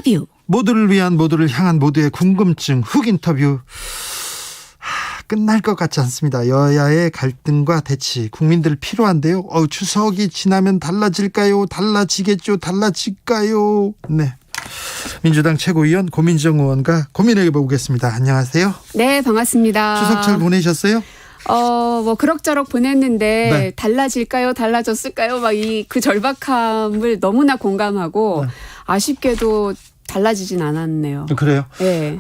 인터뷰. 모두를 위한, 모두를 향한, 모두의 궁금증 훅 인터뷰. 끝날 것 같지 않습니다. 여야의 갈등과 대치, 국민들 필요한데요. 추석이 지나면 달라질까요? 달라지겠죠? 달라질까요? 네. 민주당 최고위원 고민정 의원과 고민해 보겠습니다. 안녕하세요. 네, 반갑습니다. 추석 잘 보내셨어요? 뭐 그럭저럭 보냈는데 네. 달라질까요? 달라졌을까요? 막 그 절박함을 너무나 공감하고 아쉽게도 달라지진 않았네요. 그래요? 네.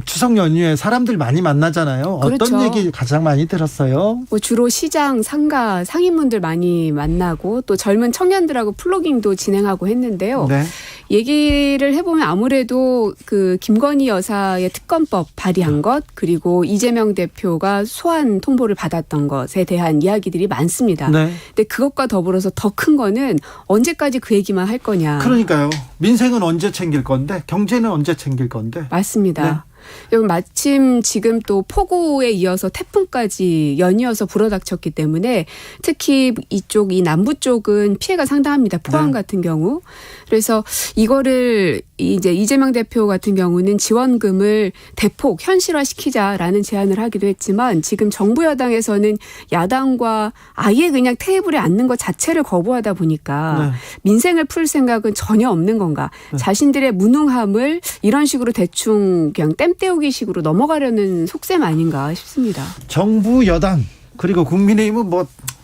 추석 연휴에 사람들 많이 만나잖아요. 그렇죠. 어떤 얘기 가장 많이 들었어요? 뭐 주로 시장, 상가, 상인분들 많이 만나고 또 젊은 청년들하고 플로깅도 진행하고 했는데요. 네. 얘기를 해보면 아무래도 그 김건희 여사의 특검법 발의한 것, 그리고 이재명 대표가 소환 통보를 받았던 것에 대한 이야기들이 많습니다. 네. 근데 그것과 더불어서 더 큰 거는 언제까지 그 얘기만 할 거냐. 그러니까요. 민생은 언제 챙길 건데, 경제는 언제 챙길 건데. 맞습니다. 네. 여러분, 마침 지금 또 폭우에 이어서 태풍까지 연이어서 불어닥쳤기 때문에 특히 이 남부 쪽은 피해가 상당합니다. 포항 네. 같은 경우. 그래서 이거를 이제 이재명 대표 같은 경우는 지원금을 대폭 현실화시키자라는 제안을 하기도 했지만 지금 정부 여당에서는 야당과 아예 그냥 테이블에 앉는 것 자체를 거부하다 보니까 민생을 풀 생각은 전혀 없는 건가. 자신들의 무능함을 이런 식으로 대충 그냥 땜 때우기 식으로 넘어가려는 속셈 아닌가 싶습니다. 정부 여당 그리고 국민의힘은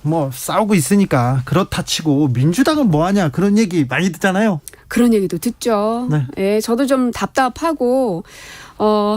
뭐 싸우고 있으니까 그렇다 치고 민주당은 뭐하냐 그런 얘기 많이 듣잖아요. 그런 얘기도 듣죠. 네. 예, 저도 좀 답답하고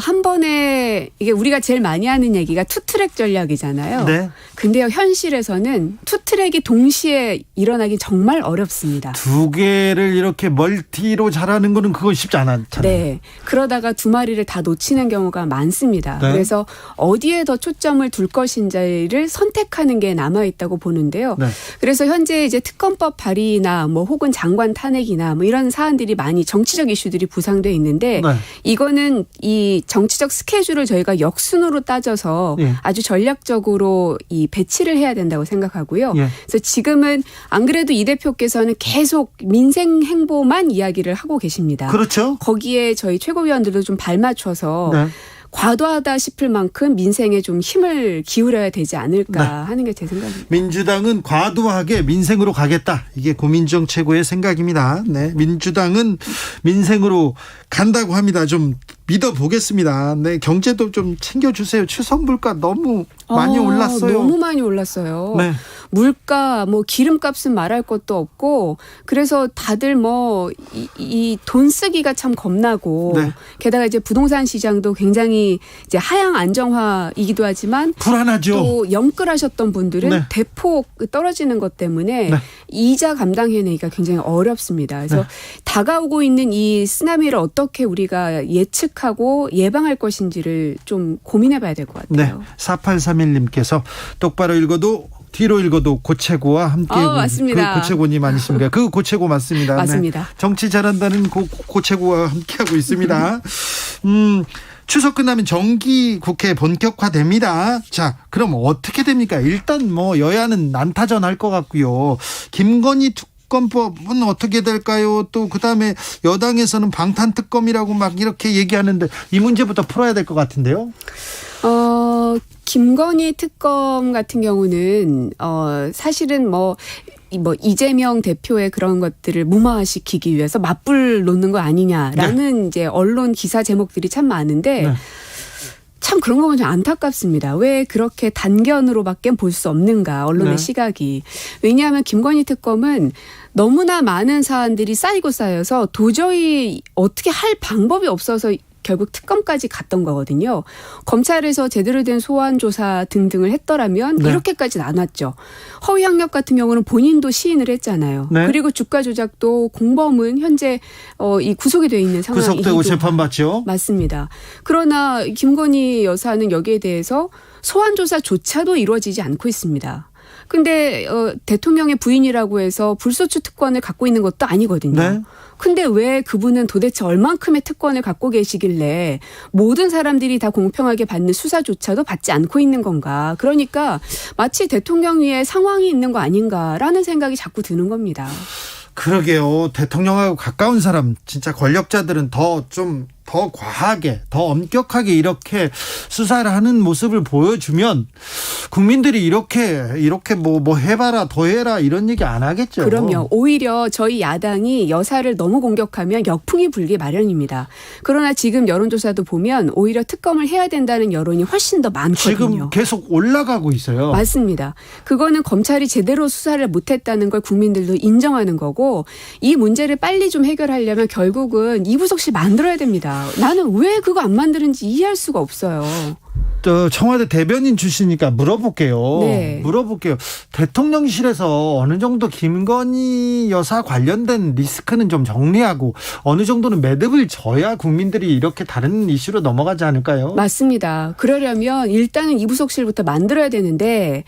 한 번에 이게 우리가 제일 많이 하는 얘기가 투트랙 전략이잖아요. 네. 근데요, 현실에서는 투트랙이 동시에 일어나기 정말 어렵습니다. 두 개를 이렇게 멀티로 잘하는 거는 그건 쉽지 않잖아요. 네. 그러다가 두 마리를 다 놓치는 경우가 많습니다. 네. 그래서 어디에 더 초점을 둘 것인지를 선택하는 게 남아있다고 보는데요. 네. 그래서 현재 이제 특검법 발의나 뭐 혹은 장관 탄핵이나 뭐 이런 사안들이 많이 정치적 이슈들이 부상돼 있는데 네. 이거는 이 정치적 스케줄을 저희가 역순으로 따져서 예. 아주 전략적으로 이 배치를 해야 된다고 생각하고요. 예. 그래서 지금은 안 그래도 이 대표께서는 계속 민생 행보만 이야기를 하고 계십니다. 그렇죠. 거기에 저희 최고위원들도 좀 발맞춰서 네. 과도하다 싶을 만큼 민생에 좀 힘을 기울여야 되지 않을까 하는 게 제 생각입니다. 민주당은 과도하게 민생으로 가겠다. 이게 고민정 최고의 생각입니다. 네, 민주당은 민생으로 간다고 합니다. 좀 믿어보겠습니다. 네, 경제도 좀 챙겨주세요. 추석 물가 너무 많이 올랐어요. 너무 많이 올랐어요. 네. 물가, 뭐 기름값은 말할 것도 없고 그래서 다들 뭐 이 돈 쓰기가 참 겁나고 네. 게다가 이제 부동산 시장도 굉장히 이제 하향 안정화이기도 하지만 불안하죠. 또 영끌하셨던 분들은 네. 대폭 떨어지는 것 때문에 네. 이자 감당해내기가 굉장히 어렵습니다. 그래서 네. 다가오고 있는 이 쓰나미를 어떻게 우리가 예측하고 예방할 것인지를 좀 고민해봐야 될 것 같아요. 네, 4831님께서 똑바로 읽어도 뒤로 읽어도 고채고와 함께 맞습니다. 그 고채고님 아니십니까? 그 고채고 맞습니다. 맞습니다. 네. 정치 잘한다는 고채고와 함께하고 있습니다. 추석 끝나면 정기 국회 본격화됩니다. 자, 그럼 어떻게 됩니까? 일단 뭐 여야는 난타전할 것 같고요. 김건희 특검법은 어떻게 될까요? 또 그다음에 여당에서는 방탄특검이라고 막 이렇게 얘기하는데 이 문제부터 풀어야 될 것 같은데요. 김건희 특검 같은 경우는 사실은 뭐 이재명 대표의 그런 것들을 무마시키기 위해서 맞불 놓는 거 아니냐라는 이제 언론 기사 제목들이 참 많은데 참 그런 거 보면 좀 안타깝습니다. 왜 그렇게 단견으로밖에 볼 수 없는가 언론의 시각이. 왜냐하면 김건희 특검은 너무나 많은 사안들이 쌓이고 쌓여서 도저히 어떻게 할 방법이 없어서 결국 특검까지 갔던 거거든요. 검찰에서 제대로 된 소환 조사 등등을 했더라면 이렇게까지는 안 왔죠. 허위 학력 같은 경우는 본인도 시인을 했잖아요. 네. 그리고 주가 조작도 공범은 현재 이 구속이 되어 있는 상황이고 구속되고 재판받죠. 맞습니다. 그러나 김건희 여사는 여기에 대해서 소환 조사조차도 이루어지지 않고 있습니다. 근데 대통령의 부인이라고 해서 불소추 특권을 갖고 있는 것도 아니거든요. 네. 근데 왜 그분은 도대체 얼만큼의 특권을 갖고 계시길래 모든 사람들이 다 공평하게 받는 수사조차도 받지 않고 있는 건가. 그러니까 마치 대통령 위에 상황이 있는 거 아닌가라는 생각이 자꾸 드는 겁니다. 그러게요. 대통령하고 가까운 사람, 진짜 권력자들은 더 과하게, 더 엄격하게 이렇게 수사를 하는 모습을 보여주면 국민들이 이렇게 뭐 해봐라, 더 해라 이런 얘기 안 하겠죠. 그럼요. 오히려 저희 야당이 여사를 너무 공격하면 역풍이 불기 마련입니다. 그러나 지금 여론조사도 보면 오히려 특검을 해야 된다는 여론이 훨씬 더 많거든요. 지금 계속 올라가고 있어요. 맞습니다. 그거는 검찰이 제대로 수사를 못했다는 걸 국민들도 인정하는 거고, 이 문제를 빨리 좀 해결하려면 결국은 이부속실 만들어야 됩니다. 나는 왜 그거 안 만드는지 이해할 수가 없어요. 청와대 대변인 출신이니까 물어볼게요. 네. 대통령실에서 어느 정도 김건희 여사 관련된 리스크는 좀 정리하고 어느 정도는 매듭을 져야 국민들이 이렇게 다른 이슈로 넘어가지 않을까요? 맞습니다. 그러려면 일단은 이부속실부터 만들어야 되는데,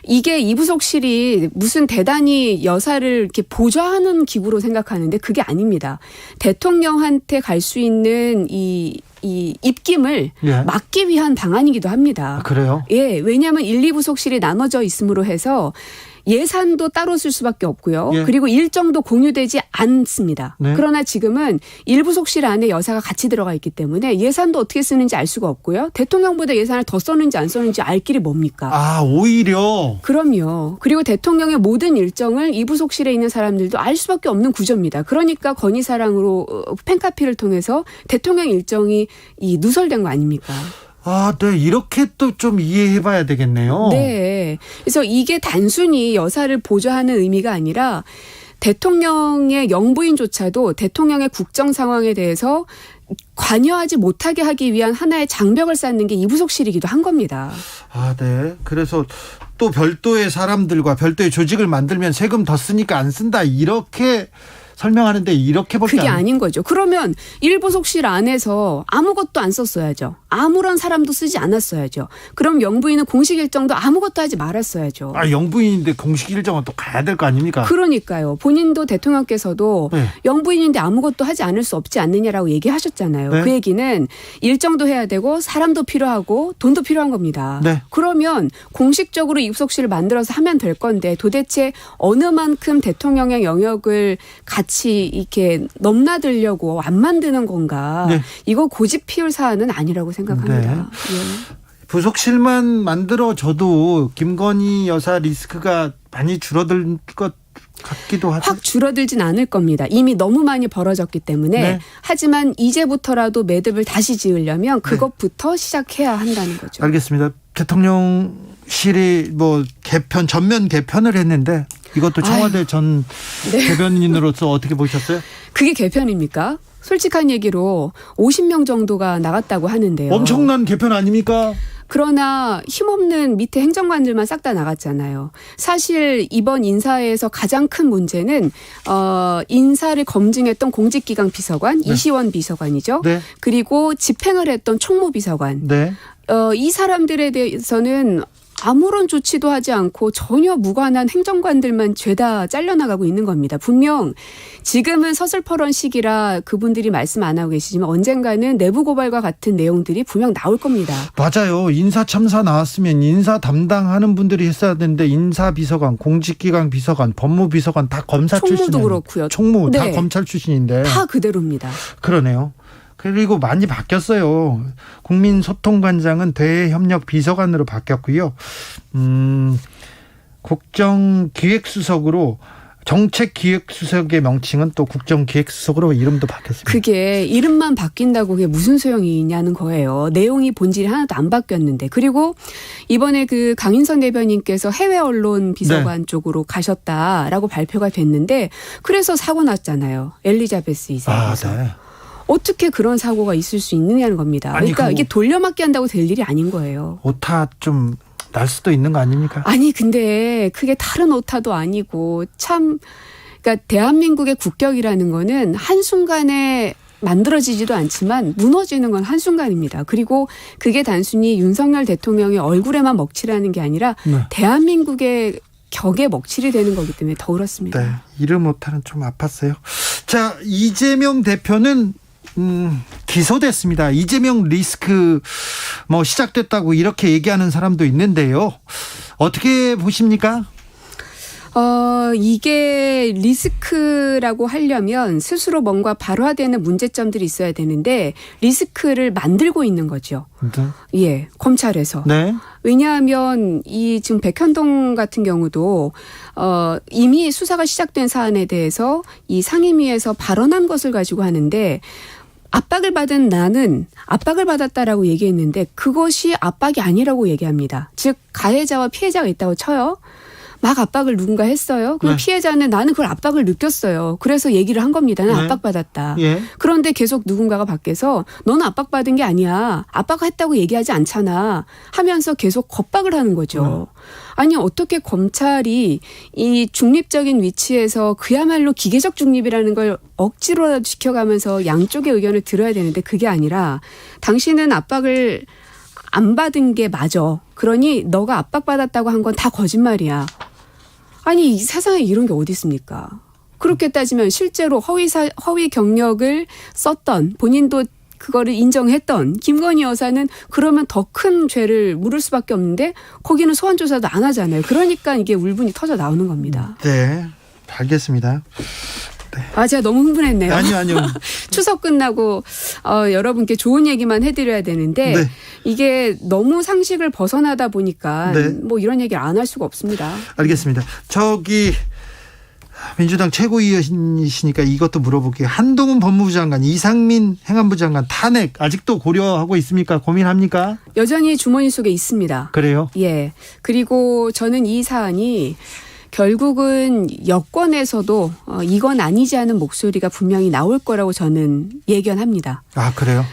이게 이부속실이 무슨 대단히 여사를 이렇게 보좌하는 기구로 생각하는데 그게 아닙니다. 대통령한테 갈 수 있는 이 입김을 예. 막기 위한 방안이기도 합니다. 아, 그래요? 예, 왜냐하면 1, 2부속실이 나눠져 있음으로 해서 예산도 따로 쓸 수밖에 없고요. 예. 그리고 일정도 공유되지 않습니다. 네. 그러나 지금은 일부속실 안에 여사가 같이 들어가 있기 때문에 예산도 어떻게 쓰는지 알 수가 없고요. 대통령보다 예산을 더 썼는지 안 썼는지 알 길이 뭡니까? 아, 오히려. 그럼요. 그리고 대통령의 모든 일정을 이부속실에 있는 사람들도 알 수밖에 없는 구조입니다. 그러니까 건희사랑으로 팬카피를 통해서 대통령 일정이 누설된 거 아닙니까? 아, 네. 이렇게 또 좀 이해해 봐야 되겠네요. 네. 그래서 이게 단순히 여사를 보좌하는 의미가 아니라 대통령의 영부인조차도 대통령의 국정 상황에 대해서 관여하지 못하게 하기 위한 하나의 장벽을 쌓는 게 이부속실이기도 한 겁니다. 아, 네. 그래서 또 별도의 사람들과 별도의 조직을 만들면 세금 더 쓰니까 안 쓴다. 이렇게 설명하는데 이렇게밖에 그게 아닌 거죠. 그러면 일부속실 안에서 아무것도 안 썼어야죠. 아무런 사람도 쓰지 않았어야죠. 그럼 영부인은 공식 일정도 아무것도 하지 말았어야죠. 아, 영부인인데 공식 일정은 또 가야 될 거 아닙니까? 그러니까요. 본인도 대통령께서도 네. 영부인인데 아무것도 하지 않을 수 없지 않느냐라고 얘기하셨잖아요. 네. 그 얘기는 일정도 해야 되고 사람도 필요하고 돈도 필요한 겁니다. 네. 그러면 공식적으로 입속실을 만들어서 하면 될 건데 도대체 어느 만큼 대통령의 영역을 같이 이렇게 넘나들려고 안 만드는 건가. 네. 이거 고집 피울 사안은 아니라고 생각합니다. 네. 예. 부속실만 만들어져도 김건희 여사 리스크가 많이 줄어들 것 같기도 하죠. 확 줄어들진 않을 겁니다. 이미 너무 많이 벌어졌기 때문에. 네. 하지만 이제부터라도 매듭을 다시 지으려면 그것부터 시작해야 한다는 거죠. 알겠습니다. 대통령실이 뭐 전면 개편을 했는데 이것도 청와대 전 네. 대변인으로서 어떻게 보셨어요? 그게 개편입니까? 솔직한 얘기로 50명 정도가 나갔다고 하는데요. 엄청난 개편 아닙니까? 그러나 힘없는 밑에 행정관들만 싹 다 나갔잖아요. 사실 이번 인사에서 가장 큰 문제는 인사를 검증했던 공직기강 비서관, 네. 이시원 비서관이죠. 네. 그리고 집행을 했던 총무비서관. 네. 이 사람들에 대해서는 아무런 조치도 하지 않고 전혀 무관한 행정관들만 죄다 잘려나가고 있는 겁니다. 분명 지금은 서슬퍼런 시기라 그분들이 말씀 안 하고 계시지만 언젠가는 내부 고발과 같은 내용들이 분명 나올 겁니다. 맞아요. 인사 참사 나왔으면 인사 담당하는 분들이 했어야 되는데 인사비서관, 공직기강 비서관, 법무비서관 다 검사 출신. 총무도 그렇고요. 총무 다 네. 검찰 출신인데. 다 그대로입니다. 그러네요. 그리고 많이 바뀌었어요. 국민소통관장은 대외협력비서관으로 바뀌었고요. 국정기획수석으로 정책기획수석의 명칭은 또 국정기획수석으로 이름도 바뀌었습니다. 그게 이름만 바뀐다고 그게 무슨 소용이냐는 거예요. 내용이 본질이 하나도 안 바뀌었는데. 그리고 이번에 그 강인선 대변인께서 해외 언론 비서관 네. 쪽으로 가셨다라고 발표가 됐는데 그래서 사고 났잖아요. 엘리자베스 2세에서. 아, 네. 어떻게 그런 사고가 있을 수 있느냐는 겁니다. 아니, 그러니까 이게 돌려막기 한다고 될 일이 아닌 거예요. 오타 좀 날 수도 있는 거 아닙니까? 아니 근데 그게 다른 오타도 아니고 참 그러니까 대한민국의 국격이라는 거는 한순간에 만들어지지도 않지만 무너지는 건 한순간입니다. 그리고 그게 단순히 윤석열 대통령의 얼굴에만 먹칠하는 게 아니라 네. 대한민국의 격에 먹칠이 되는 거기 때문에 더 그렇습니다. 네, 이름 오타는 좀 아팠어요. 자, 이재명 대표는 기소됐습니다. 이재명 리스크 뭐 시작됐다고 이렇게 얘기하는 사람도 있는데요. 어떻게 보십니까? 이게 리스크라고 하려면 스스로 뭔가 발화되는 문제점들이 있어야 되는데 리스크를 만들고 있는 거죠. 네. 예, 검찰에서. 네. 왜냐하면 이 지금 백현동 같은 경우도 이미 수사가 시작된 사안에 대해서 이 상임위에서 발언한 것을 가지고 하는데 압박을 받은 나는 압박을 받았다라고 얘기했는데 그것이 압박이 아니라고 얘기합니다. 즉 가해자와 피해자가 있다고 쳐요. 막 압박을 누군가 했어요. 그럼 네. 피해자는 나는 그걸 압박을 느꼈어요. 그래서 얘기를 한 겁니다. 나는 네. 압박받았다. 예. 그런데 계속 누군가가 밖에서 너는 압박받은 게 아니야. 압박했다고 얘기하지 않잖아. 하면서 계속 겁박을 하는 거죠. 아니 어떻게 검찰이 이 중립적인 위치에서 그야말로 기계적 중립이라는 걸 억지로라도 지켜가면서 양쪽의 의견을 들어야 되는데 그게 아니라 당신은 압박을 안 받은 게 맞아. 그러니 너가 압박받았다고 한 건 다 거짓말이야. 아니 이 세상에 이런 게 어디 있습니까? 그렇게 따지면 실제로 허위 경력을 썼던 본인도 그거를 인정했던 김건희 여사는 그러면 더 큰 죄를 물을 수밖에 없는데 거기는 소환 조사도 안 하잖아요. 그러니까 이게 울분이 터져 나오는 겁니다. 네. 알겠습니다. 아 제가 너무 흥분했네요. 아니요. 추석 끝나고 여러분께 좋은 얘기만 해드려야 되는데 네. 이게 너무 상식을 벗어나다 보니까 네. 뭐 이런 얘기를 안 할 수가 없습니다. 알겠습니다. 저기 민주당 최고위원이시니까 이것도 물어볼게요. 한동훈 법무부 장관, 이상민 행안부 장관 탄핵 아직도 고려하고 있습니까? 고민합니까? 여전히 주머니 속에 있습니다. 그래요? 예. 그리고 저는 이 사안이 결국은 여권에서도 이건 아니지 않은 목소리가 분명히 나올 거라고 저는 예견합니다. 아, 그래요?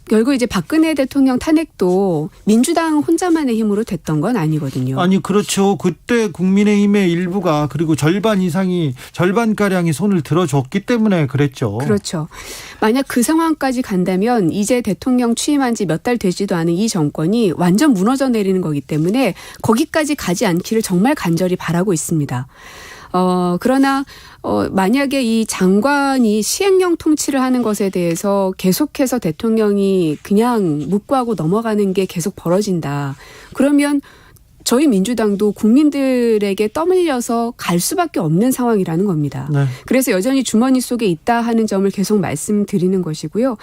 결국 이제 박근혜 대통령 탄핵도 민주당 혼자만의 힘으로 됐던 건 아니거든요. 아니 그렇죠. 그때 국민의힘의 일부가 그리고 절반가량이 손을 들어줬기 때문에 그랬죠. 그렇죠. 만약 그 상황까지 간다면 이제 대통령 취임한 지 몇 달 되지도 않은 이 정권이 완전 무너져 내리는 거기 때문에 거기까지 가지 않기를 정말 간절히 바라고 있습니다. 그러나 만약에 이 장관이 시행령 통치를 하는 것에 대해서 계속해서 대통령이 그냥 묵과하고 넘어가는 게 계속 벌어진다. 그러면 저희 민주당도 국민들에게 떠밀려서 갈 수밖에 없는 상황이라는 겁니다. 네. 그래서 여전히 주머니 속에 있다 하는 점을 계속 말씀드리는 것이고요.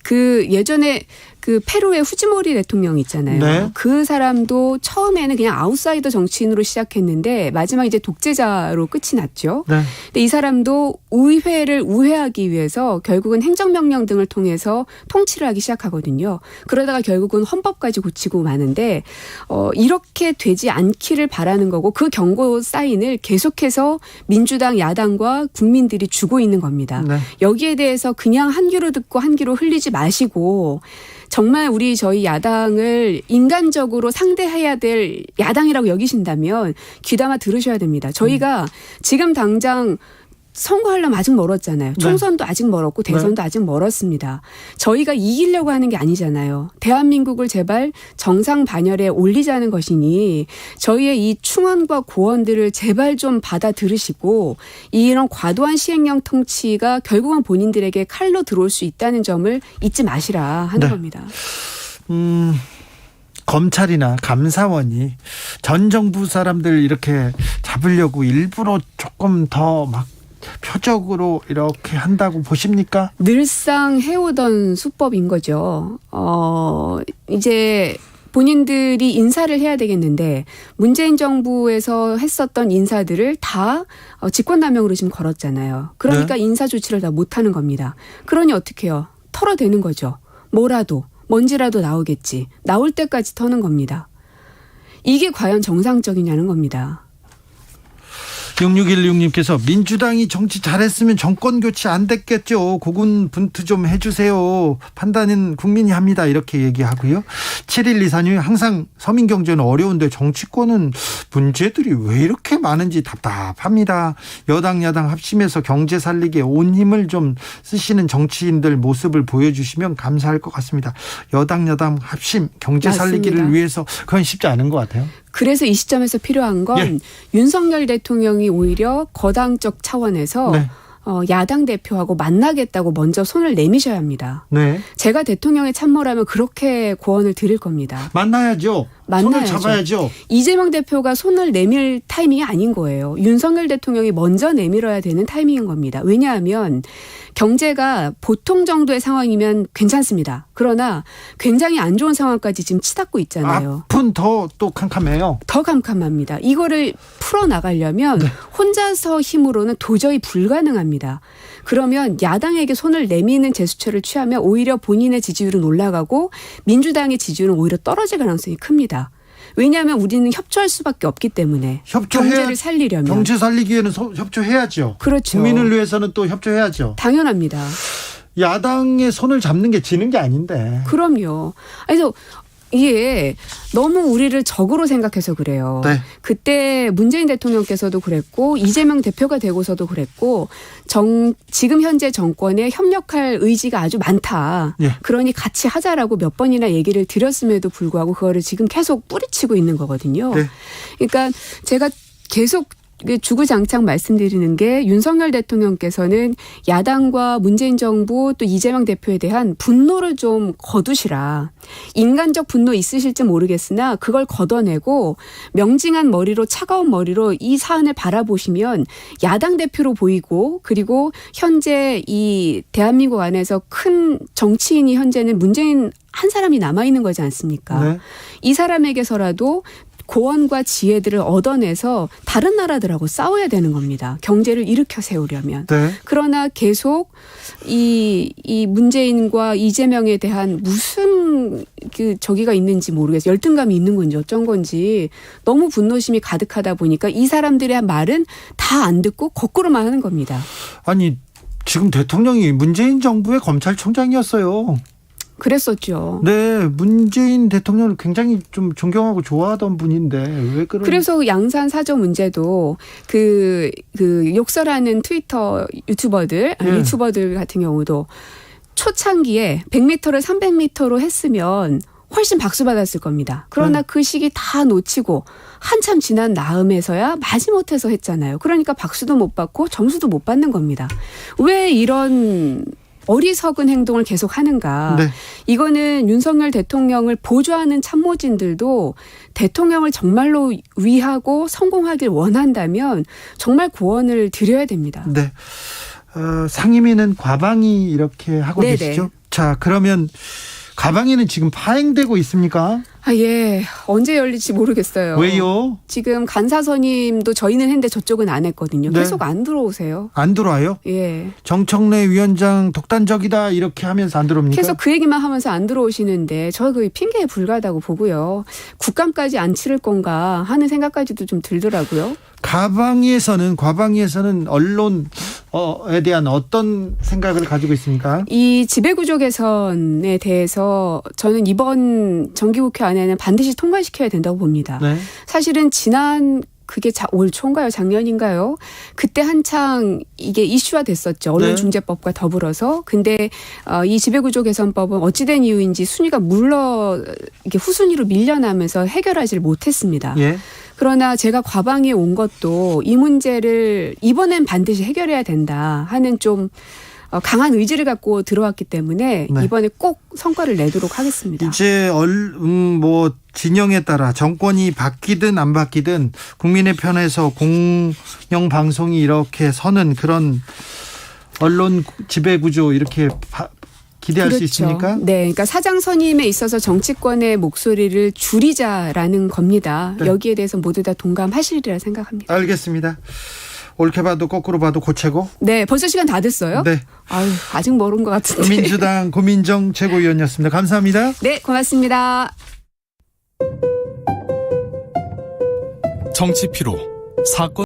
그 예전에 그 페루의 후지모리 대통령 있잖아요. 네. 그 사람도 처음에는 그냥 아웃사이더 정치인으로 시작했는데 마지막 이제 독재자로 끝이 났죠. 네. 근데 이 사람도 의회를 우회하기 위해서 결국은 행정명령 등을 통해서 통치를 하기 시작하거든요. 그러다가 결국은 헌법까지 고치고 마는데 이렇게 되지 않기를 바라는 거고 그 경고 사인을 계속해서 민주당 야당과 국민들이 주고 있는 겁니다. 네. 여기에 대해서 그냥 한 귀로 듣고 한 귀로 흘리지 마시고 정말 저희 야당을 인간적으로 상대해야 될 야당이라고 여기신다면 귀담아 들으셔야 됩니다. 저희가 지금 당장 선거하려면 아직 멀었잖아요. 총선도 아직 멀었고 대선도 아직 멀었습니다. 저희가 이기려고 하는 게 아니잖아요. 대한민국을 제발 정상 반열에 올리자는 것이니 저희의 이 충언과 고언들을 제발 좀 받아들으시고 이런 과도한 시행령 통치가 결국은 본인들에게 칼로 들어올 수 있다는 점을 잊지 마시라 하는 겁니다. 검찰이나 감사원이 전 정부 사람들 이렇게 잡으려고 일부러 조금 더 막 표적으로 이렇게 한다고 보십니까? 늘상 해오던 수법인 거죠. 이제 본인들이 인사를 해야 되겠는데 문재인 정부에서 했었던 인사들을 다 직권남용으로 지금 걸었잖아요. 그러니까 인사 조치를 다 못하는 겁니다. 그러니 어떻게 해요? 털어대는 거죠. 뭐라도 먼지라도 나오겠지. 나올 때까지 터는 겁니다. 이게 과연 정상적이냐는 겁니다. 6616님께서 민주당이 정치 잘했으면 정권 교체 안 됐겠죠. 고군분투 좀 해주세요. 판단은 국민이 합니다. 이렇게 얘기하고요. 7124님 항상 서민경제는 어려운데 정치권은 문제들이 왜 이렇게 많은지 답답합니다. 여당 야당 합심해서 경제 살리기에 온 힘을 좀 쓰시는 정치인들 모습을 보여주시면 감사할 것 같습니다. 여당 야당 합심 경제 살리기를 맞습니다. 위해서 그건 쉽지 않은 것 같아요. 그래서 이 시점에서 필요한 건 윤석열 대통령이 오히려 거당적 차원에서 야당 대표하고 만나겠다고 먼저 손을 내미셔야 합니다. 네. 제가 대통령의 참모라면 그렇게 고언을 드릴 겁니다. 만나야죠. 만나야죠. 손을 잡아야죠. 이재명 대표가 손을 내밀 타이밍이 아닌 거예요. 윤석열 대통령이 먼저 내밀어야 되는 타이밍인 겁니다. 왜냐하면 경제가 보통 정도의 상황이면 괜찮습니다. 그러나 굉장히 안 좋은 상황까지 지금 치닫고 있잖아요. 앞은 더 또 캄캄해요. 더 캄캄합니다. 이거를 풀어나가려면 혼자서 힘으로는 도저히 불가능합니다. 그러면 야당에게 손을 내미는 제스처를 취하면 오히려 본인의 지지율은 올라가고 민주당의 지지율은 오히려 떨어질 가능성이 큽니다. 왜냐하면 우리는 협조할 수밖에 없기 때문에 경제를 살리려면. 경제 살리기 위해는 협조해야죠. 그렇죠. 국민을 위해서는 또 협조해야죠. 당연합니다. 야당의 손을 잡는 게 지는 게 아닌데. 그럼요. 그래서 이게 너무 우리를 적으로 생각해서 그래요. 네. 그때 문재인 대통령께서도 그랬고 이재명 대표가 되고서도 그랬고 지금 현재 정권에 협력할 의지가 아주 많다. 예. 그러니 같이 하자라고 몇 번이나 얘기를 드렸음에도 불구하고 그거를 지금 계속 뿌리치고 있는 거거든요. 네. 그러니까 제가 계속 주구장창 말씀드리는 게 윤석열 대통령께서는 야당과 문재인 정부 또 이재명 대표에 대한 분노를 좀 거두시라. 인간적 분노 있으실지 모르겠으나 그걸 걷어내고 명징한 머리로 차가운 머리로 이 사안을 바라보시면 야당 대표로 보이고 그리고 현재 이 대한민국 안에서 큰 정치인이 현재는 문재인 한 사람이 남아있는 거지 않습니까? 네. 이 사람에게서라도 고언과 지혜들을 얻어내서 다른 나라들하고 싸워야 되는 겁니다. 경제를 일으켜 세우려면. 네. 그러나 계속 이 문재인과 이재명에 대한 무슨 저기가 있는지 모르겠어요. 열등감이 있는 건지 어쩐 건지 너무 분노심이 가득하다 보니까 이 사람들의 말은 다 안 듣고 거꾸로만 하는 겁니다. 아니 지금 대통령이 문재인 정부의 검찰총장이었어요. 그랬었죠. 네, 문재인 대통령을 굉장히 좀 존경하고 좋아하던 분인데 왜 그런? 그래서 양산 사저 문제도 그 욕설하는 트위터 유튜버들 예. 유튜버들 같은 경우도 초창기에 100m를 300m로 했으면 훨씬 박수 받았을 겁니다. 그러나 그 시기 다 놓치고 한참 지난 다음에서야 마지못해서 했잖아요. 그러니까 박수도 못 받고 점수도 못 받는 겁니다. 왜 이런 어리석은 행동을 계속 하는가. 네. 이거는 윤석열 대통령을 보좌하는 참모진들도 대통령을 정말로 위하고 성공하길 원한다면 정말 구원을 드려야 됩니다. 네. 상임위는 과방위 이렇게 하고 네네. 계시죠? 자, 그러면 과방위는 지금 파행되고 있습니까? 예. 언제 열릴지 모르겠어요. 왜요? 지금 간사 선임도 저희는 했는데 저쪽은 안 했거든요. 네. 계속 안 들어오세요. 안 들어와요? 예. 정청래 위원장 독단적이다 이렇게 하면서 안 들어옵니까? 계속 그 얘기만 하면서 안 들어오시는데 저 그 핑계에 불과하다고 보고요. 국감까지 안 치를 건가 하는 생각까지도 좀 들더라고요. 과방위에서는 언론에 대한 어떤 생각을 가지고 있습니까? 이 지배구조 개선에 대해서 저는 이번 정기국회 안에는 반드시 통과시켜야 된다고 봅니다. 네. 사실은 지난 그게 올 초인가요? 작년인가요? 그때 한창 이게 이슈화 됐었죠. 언론중재법과 더불어서. 근데 이 지배구조 개선법은 어찌된 이유인지 순위가 이게 후순위로 밀려나면서 해결하지를 못했습니다. 예. 그러나 제가 과방위에 온 것도 이 문제를 이번엔 반드시 해결해야 된다 하는 좀 강한 의지를 갖고 들어왔기 때문에 네. 이번에 꼭 성과를 내도록 하겠습니다. 이제 진영에 따라 정권이 바뀌든 안 바뀌든 국민의 편에서 공영방송이 이렇게 서는 그런 언론 지배구조 이렇게 기대할 그렇죠. 수 있습니까? 네, 그러니까 사장 선임에 있어서 정치권의 목소리를 줄이자라는 겁니다. 네. 여기에 대해서 모두 다 동감하시리라 생각합니다. 알겠습니다. 옳게 봐도 거꾸로 봐도 고채고. 네, 벌써 시간 다 됐어요? 네. 아유, 아직 멀은 것 같은데. 민주당 고민정 최고위원이었습니다. 감사합니다. 네, 고맙습니다. 정치 피로, 사건